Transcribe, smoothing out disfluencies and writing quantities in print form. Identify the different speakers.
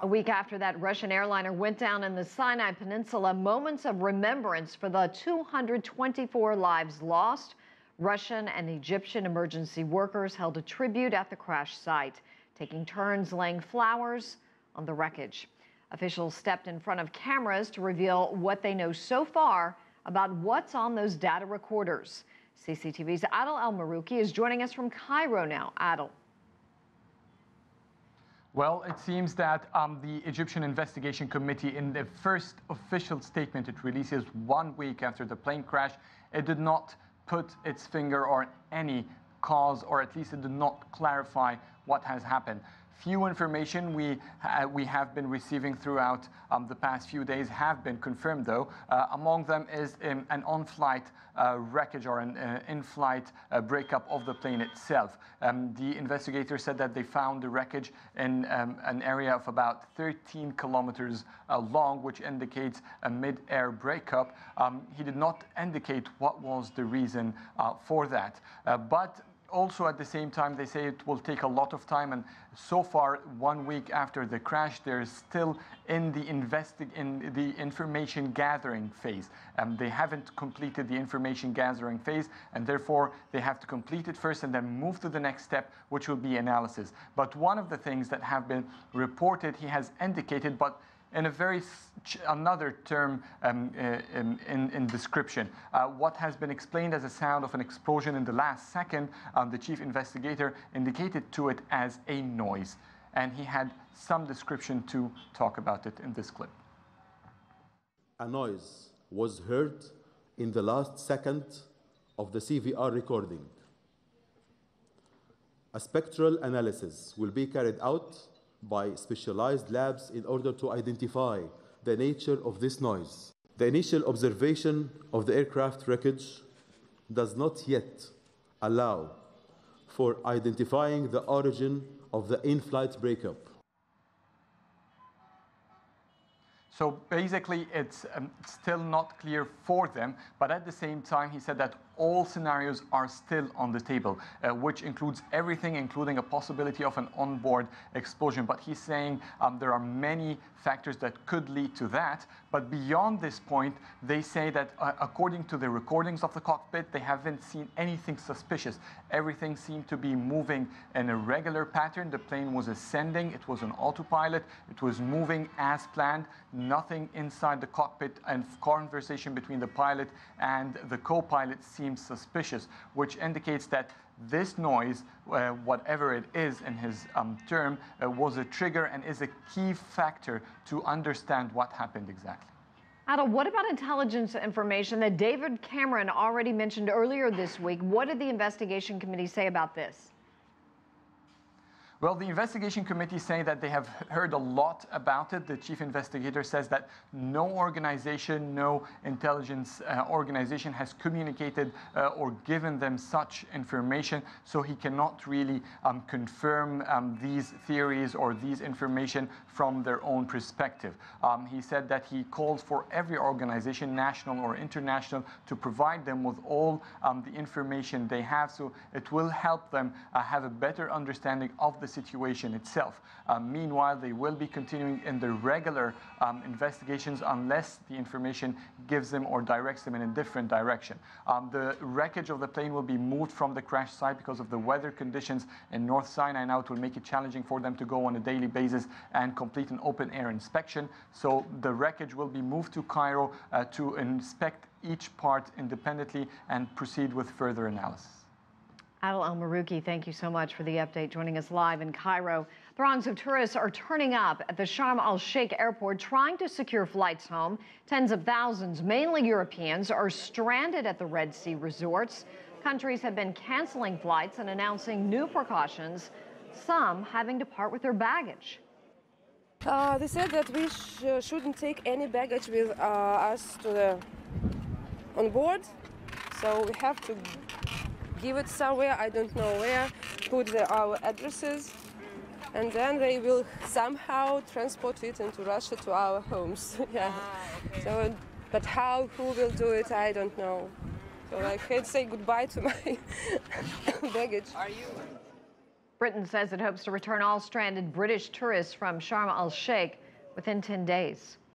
Speaker 1: A week after that Russian airliner went down in the Sinai Peninsula, moments of remembrance for the 224 lives lost. Russian and Egyptian emergency workers held a tribute at the crash site, taking turns laying flowers on the wreckage. Officials stepped in front of cameras to reveal what they know so far about what's on those data recorders. CCTV's Adel Mahrouky is joining us from Cairo now. Adel.
Speaker 2: Well, it seems that the Egyptian Investigation Committee, in the first official statement it releases 1 week after the plane crash, it did not put its finger on any cause, or at least it did not clarify what has happened. Few information we have been receiving throughout the past few days have been confirmed, though. Among them is an on-flight wreckage or an in-flight breakup of the plane itself. The investigators said that they found the wreckage in an area of about 13 kilometers long, which indicates a mid-air breakup. He did not indicate what was the reason for that. But also, at the same time, they say it will take a lot of time, and so far, 1 week after the crash, they're still in the information gathering phase. They haven't completed the information gathering phase, and therefore they have to complete it first and then move to the next step, which will be analysis. But one of the things that have been reported, he has indicated, but in a another term in description. What has been explained as a sound of an explosion in the last second, the chief investigator indicated to it as a noise. And he had some description to talk about it in this clip.
Speaker 3: A noise was heard in the last second of the CVR recording. A spectral analysis will be carried out by specialized labs in order to identify the nature of this noise. The initial observation of the aircraft wreckage does not yet allow for identifying the origin of the in-flight breakup.
Speaker 2: So basically, it's still not clear for them, but at the same time, he said that all scenarios are still on the table, which includes everything, including a possibility of an onboard explosion. But he's saying there are many factors that could lead to that. But beyond this point, they say that according to the recordings of the cockpit, they haven't seen anything suspicious. Everything seemed to be moving in a regular pattern. The plane was ascending. It was on autopilot. It was moving as planned. Nothing inside the cockpit and conversation between the pilot and the co-pilot seems suspicious, which indicates that this noise, whatever it is in his term, was a trigger and is a key factor to understand what happened exactly.
Speaker 1: Adel, what about intelligence information that David Cameron already mentioned earlier this week? What did the investigation committee say about this?
Speaker 2: Well, the investigation committee say that they have heard a lot about it. The chief investigator says that no organization, no intelligence organization has communicated or given them such information, so he cannot really confirm these theories or these information from their own perspective. He said that he calls for every organization, national or international, to provide them with all the information they have, so it will help them have a better understanding of the situation itself. Meanwhile, they will be continuing in the regular investigations unless the information gives them or directs them in a different direction. The wreckage of the plane will be moved from the crash site because of the weather conditions in North Sinai. Now it will make it challenging for them to go on a daily basis and complete an open air inspection. So the wreckage will be moved to Cairo to inspect each part independently and proceed with further analysis.
Speaker 1: Adel Mahrouky, thank you so much for the update, joining us live in Cairo. Throngs of tourists are turning up at the Sharm el-Sheikh airport trying to secure flights home. Tens of thousands, mainly Europeans, are stranded at the Red Sea resorts. Countries have been canceling flights and announcing new precautions, some having to part with their baggage.
Speaker 4: They said that we shouldn't take any baggage with us on board, so we have to give it somewhere, I don't know where, put our addresses, and then they will somehow transport it into Russia to our homes. Yeah. So, but how, who will do it, I don't know. So I can't say goodbye to my baggage.
Speaker 1: Britain says it hopes to return all stranded British tourists from Sharm el-Sheikh within 10 days.